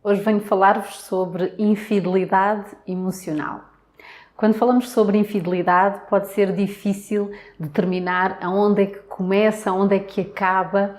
Hoje venho falar-vos sobre infidelidade emocional. Quando falamos sobre infidelidade, pode ser difícil determinar aonde é que começa, aonde é que acaba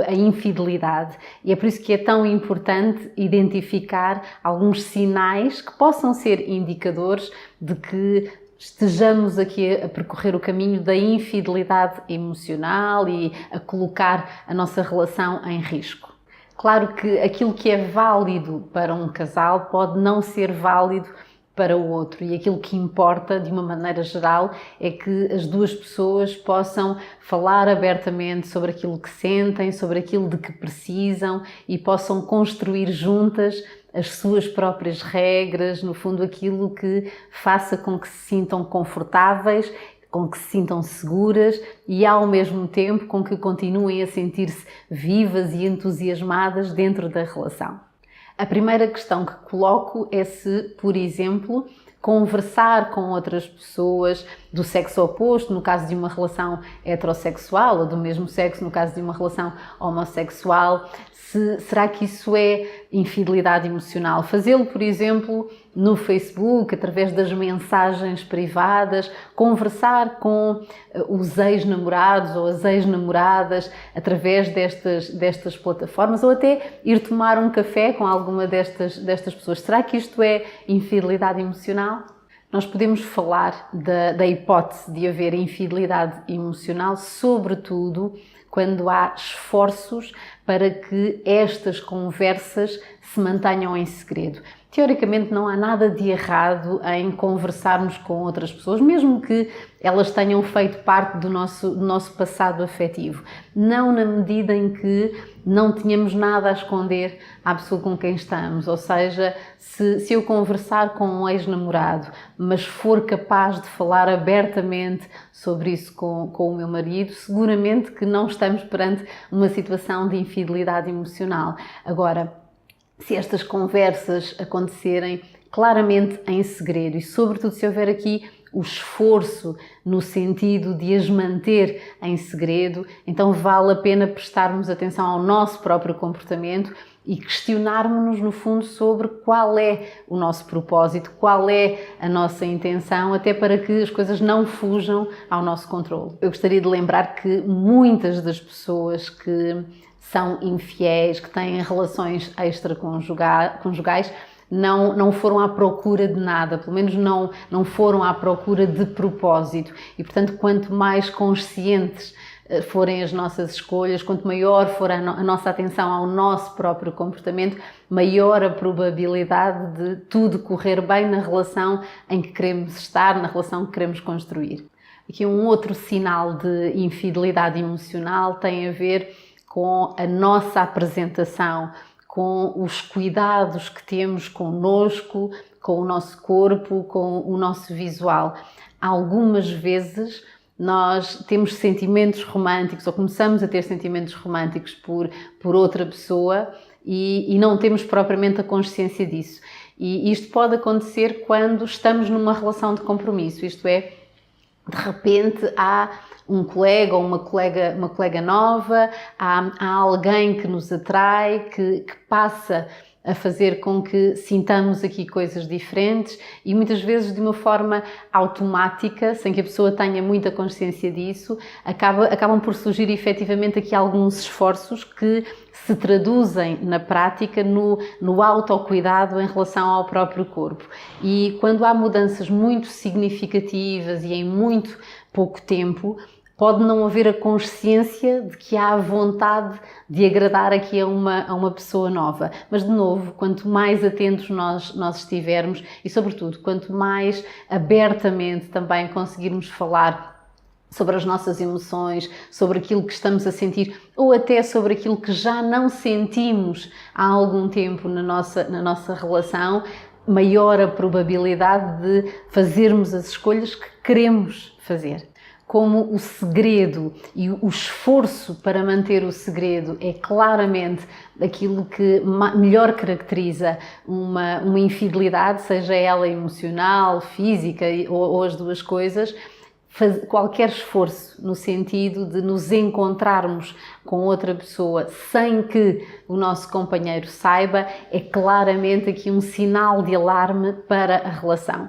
a infidelidade. E é por isso que é tão importante identificar alguns sinais que possam ser indicadores de que estejamos aqui a percorrer o caminho da infidelidade emocional e a colocar a nossa relação em risco. Claro que aquilo que é válido para um casal pode não ser válido para o outro, e aquilo que importa, de uma maneira geral, é que as duas pessoas possam falar abertamente sobre aquilo que sentem, sobre aquilo de que precisam e possam construir juntas as suas próprias regras, no fundo aquilo que faça com que se sintam confortáveis, com que se sintam seguras e ao mesmo tempo com que continuem a sentir-se vivas e entusiasmadas dentro da relação. A primeira questão que coloco é se, por exemplo, conversar com outras pessoas do sexo oposto, no caso de uma relação heterossexual, ou do mesmo sexo, no caso de uma relação homossexual, será que isso é infidelidade emocional? Fazê-lo, por exemplo, no Facebook, através das mensagens privadas, conversar com os ex-namorados ou as ex-namoradas através destas plataformas, ou até ir tomar um café com alguma destas pessoas. Será que isto é infidelidade emocional? Nós podemos falar da hipótese de haver infidelidade emocional, sobretudo quando há esforços para que estas conversas se mantenham em segredo. Teoricamente não há nada de errado em conversarmos com outras pessoas, mesmo que elas tenham feito parte do nosso passado afetivo. Não na medida em que não tenhamos nada a esconder à pessoa com quem estamos. Ou seja, se eu conversar com um ex-namorado, mas for capaz de falar abertamente sobre isso com o meu marido, seguramente que não estamos perante uma situação de infidelidade emocional. Agora, se estas conversas acontecerem claramente em segredo e, sobretudo, se houver aqui o esforço no sentido de as manter em segredo, então vale a pena prestarmos atenção ao nosso próprio comportamento e questionarmos-nos, no fundo, sobre qual é o nosso propósito, qual é a nossa intenção, até para que as coisas não fujam ao nosso controle. Eu gostaria de lembrar que muitas das pessoas que são infiéis, que têm relações extraconjugais, não foram à procura de nada, pelo menos não foram à procura de propósito. E, portanto, quanto mais conscientes forem as nossas escolhas, quanto maior for a nossa atenção ao nosso próprio comportamento, maior a probabilidade de tudo correr bem na relação em que queremos estar, na relação que queremos construir. Aqui um outro sinal de infidelidade emocional tem a ver com a nossa apresentação, com os cuidados que temos connosco, com o nosso corpo, com o nosso visual. Algumas vezes nós temos sentimentos românticos ou começamos a ter sentimentos românticos por outra pessoa e não temos propriamente a consciência disso. E isto pode acontecer quando estamos numa relação de compromisso, isto é, de repente há um colega ou uma colega nova, há alguém que nos atrai, que passa a fazer com que sintamos aqui coisas diferentes e muitas vezes de uma forma automática, sem que a pessoa tenha muita consciência disso, acabam por surgir efetivamente aqui alguns esforços que se traduzem na prática no autocuidado em relação ao próprio corpo. E quando há mudanças muito significativas e em muito pouco tempo, pode não haver a consciência de que há a vontade de agradar aqui a uma pessoa nova. Mas, de novo, quanto mais atentos nós estivermos e, sobretudo, quanto mais abertamente também conseguirmos falar sobre as nossas emoções, sobre aquilo que estamos a sentir ou até sobre aquilo que já não sentimos há algum tempo na nossa relação, maior a probabilidade de fazermos as escolhas que queremos fazer. Como o segredo e o esforço para manter o segredo é claramente aquilo que melhor caracteriza uma infidelidade, seja ela emocional, física ou as duas coisas, qualquer esforço no sentido de nos encontrarmos com outra pessoa sem que o nosso companheiro saiba, é claramente aqui um sinal de alarme para a relação.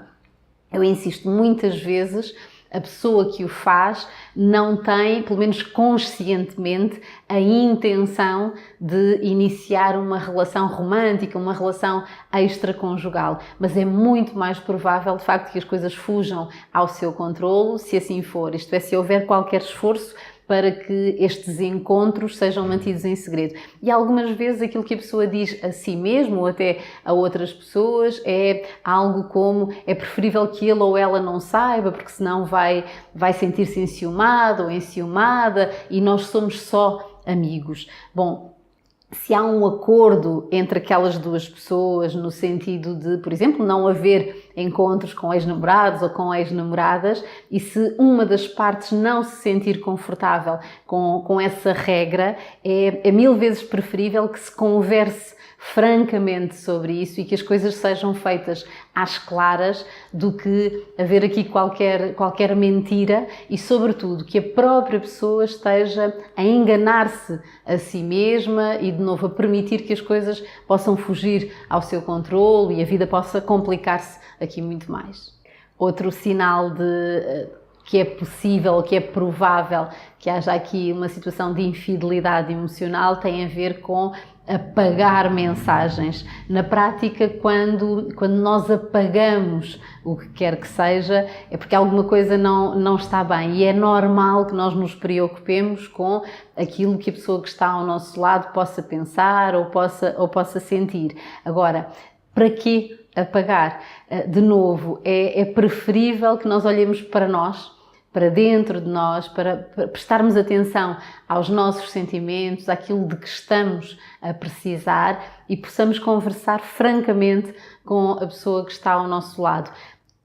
Eu insisto, muitas vezes a pessoa que o faz não tem, pelo menos conscientemente, a intenção de iniciar uma relação romântica, uma relação extraconjugal. Mas é muito mais provável, de facto, que as coisas fujam ao seu controlo, se assim for. Isto é, se houver qualquer esforço para que estes encontros sejam mantidos em segredo. E algumas vezes aquilo que a pessoa diz a si mesmo ou até a outras pessoas é algo como: é preferível que ele ou ela não saiba, porque senão vai sentir-se enciumado ou enciumada e nós somos só amigos. Bom, se há um acordo entre aquelas duas pessoas no sentido de, por exemplo, não haver encontros com ex-namorados ou com ex-namoradas, e se uma das partes não se sentir confortável com essa regra, é 1000 vezes preferível que se converse francamente sobre isso e que as coisas sejam feitas às claras, do que haver aqui qualquer mentira e, sobretudo, que a própria pessoa esteja a enganar-se a si mesma e, de novo, a permitir que as coisas possam fugir ao seu controle e a vida possa complicar-se aqui muito mais. Outro sinal que é possível, que é provável que haja aqui uma situação de infidelidade emocional tem a ver com apagar mensagens. Na prática, quando nós apagamos o que quer que seja, é porque alguma coisa não está bem, e é normal que nós nos preocupemos com aquilo que a pessoa que está ao nosso lado possa pensar ou possa sentir. Agora, para que apagar? De novo, é preferível que nós olhemos para nós, para dentro de nós, para prestarmos atenção aos nossos sentimentos, àquilo de que estamos a precisar, e possamos conversar francamente com a pessoa que está ao nosso lado.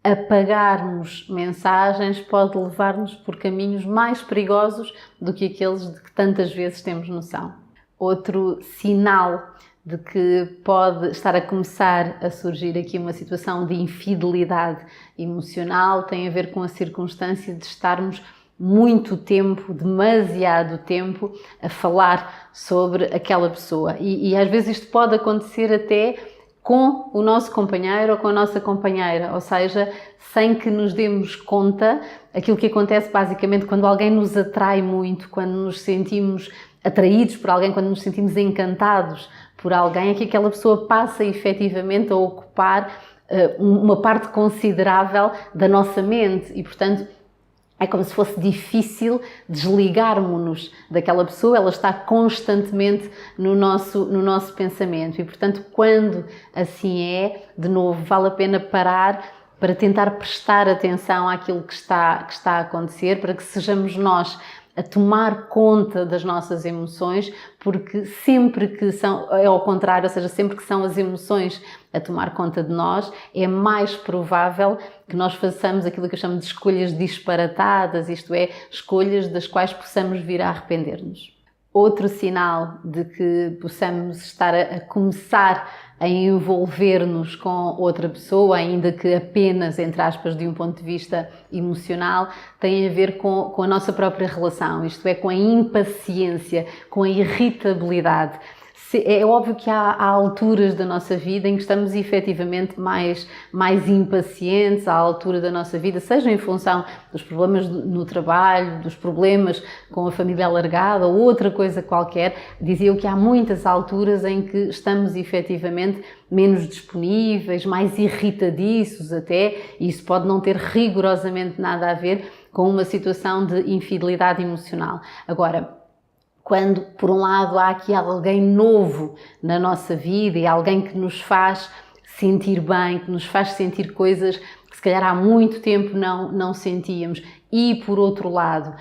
Apagarmos mensagens pode levar-nos por caminhos mais perigosos do que aqueles de que tantas vezes temos noção. Outro sinal de que pode estar a começar a surgir aqui uma situação de infidelidade emocional tem a ver com a circunstância de estarmos muito tempo, demasiado tempo, a falar sobre aquela pessoa. E às vezes isto pode acontecer até com o nosso companheiro ou com a nossa companheira, ou seja, sem que nos demos conta. Aquilo que acontece basicamente quando alguém nos atrai muito, quando nos sentimos atraídos por alguém, quando nos sentimos encantados por alguém, é que aquela pessoa passa efetivamente a ocupar uma parte considerável da nossa mente e, portanto, é como se fosse difícil desligarmos-nos daquela pessoa. Ela está constantemente no nosso pensamento e, portanto, quando assim é, de novo, vale a pena parar para tentar prestar atenção àquilo que está a acontecer, para que sejamos nós a tomar conta das nossas emoções, porque sempre que são, é ao contrário, ou seja, sempre que são as emoções a tomar conta de nós, é mais provável que nós façamos aquilo que eu chamo de escolhas disparatadas, isto é, escolhas das quais possamos vir a arrepender-nos. Outro sinal de que possamos estar a começar a envolver-nos com outra pessoa, ainda que apenas, entre aspas, de um ponto de vista emocional, tem a ver com a nossa própria relação, isto é, com a impaciência, com a irritabilidade. É óbvio que há alturas da nossa vida em que estamos efetivamente mais impacientes, à altura da nossa vida, seja em função dos problemas no trabalho, dos problemas com a família alargada ou outra coisa qualquer. Dizia eu que há muitas alturas em que estamos efetivamente menos disponíveis, mais irritadiços até, e isso pode não ter rigorosamente nada a ver com uma situação de infidelidade emocional. Agora, quando, por um lado, há aqui alguém novo na nossa vida e alguém que nos faz sentir bem, que nos faz sentir coisas que se calhar há muito tempo não sentíamos, e, por outro lado,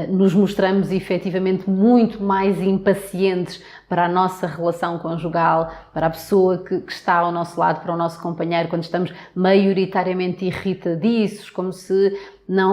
nos mostramos efetivamente muito mais impacientes para a nossa relação conjugal, para a pessoa que está ao nosso lado, para o nosso companheiro, quando estamos maioritariamente irritadiços, como se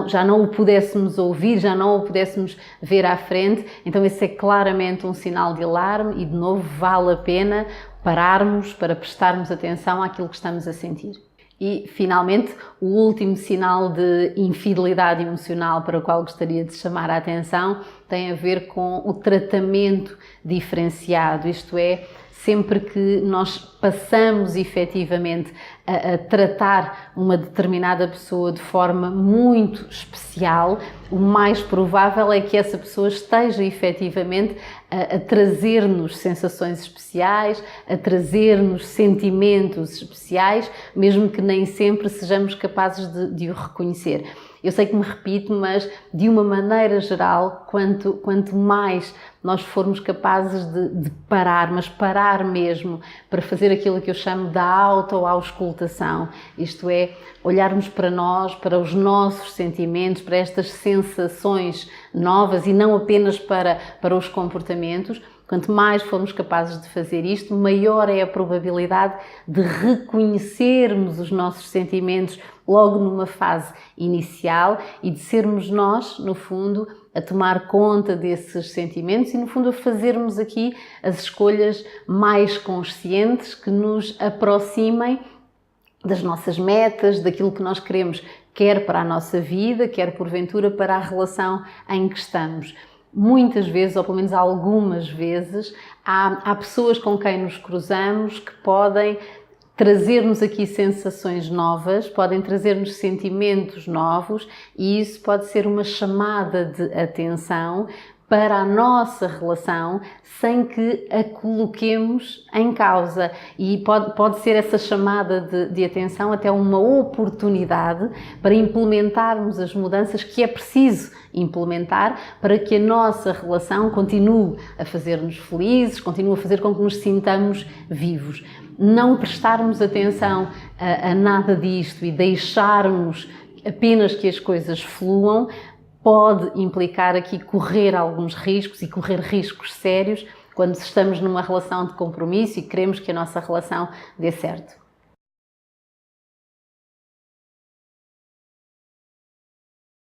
já não o pudéssemos ouvir, já não o pudéssemos ver à frente. Então esse é claramente um sinal de alarme e, de novo, vale a pena pararmos para prestarmos atenção àquilo que estamos a sentir. E, finalmente, o último sinal de infidelidade emocional para o qual gostaria de chamar a atenção tem a ver com o tratamento diferenciado, isto é, sempre que nós passamos efetivamente a tratar uma determinada pessoa de forma muito especial, o mais provável é que essa pessoa esteja efetivamente a trazer-nos sensações especiais, a trazer-nos sentimentos especiais, mesmo que nem sempre sejamos capazes de o reconhecer. Eu sei que me repito, mas de uma maneira geral, quanto mais nós formos capazes de parar, mas parar mesmo, para fazer aquilo que eu chamo da autoauscultação, isto é, olharmos para nós, para os nossos sentimentos, para estas sensações novas e não apenas para os comportamentos. Quanto mais formos capazes de fazer isto, maior é a probabilidade de reconhecermos os nossos sentimentos logo numa fase inicial e de sermos nós, no fundo, a tomar conta desses sentimentos e, no fundo, a fazermos aqui as escolhas mais conscientes que nos aproximem das nossas metas, daquilo que nós queremos, quer para a nossa vida, quer porventura para a relação em que estamos. Muitas vezes, ou pelo menos algumas vezes, há pessoas com quem nos cruzamos que podem trazer-nos aqui sensações novas, podem trazer-nos sentimentos novos e isso pode ser uma chamada de atenção para a nossa relação sem que a coloquemos em causa. E pode ser essa chamada de atenção até uma oportunidade para implementarmos as mudanças que é preciso implementar para que a nossa relação continue a fazer-nos felizes, continue a fazer com que nos sintamos vivos. Não prestarmos atenção a nada disto e deixarmos apenas que as coisas fluam pode implicar aqui correr alguns riscos e correr riscos sérios quando estamos numa relação de compromisso e queremos que a nossa relação dê certo.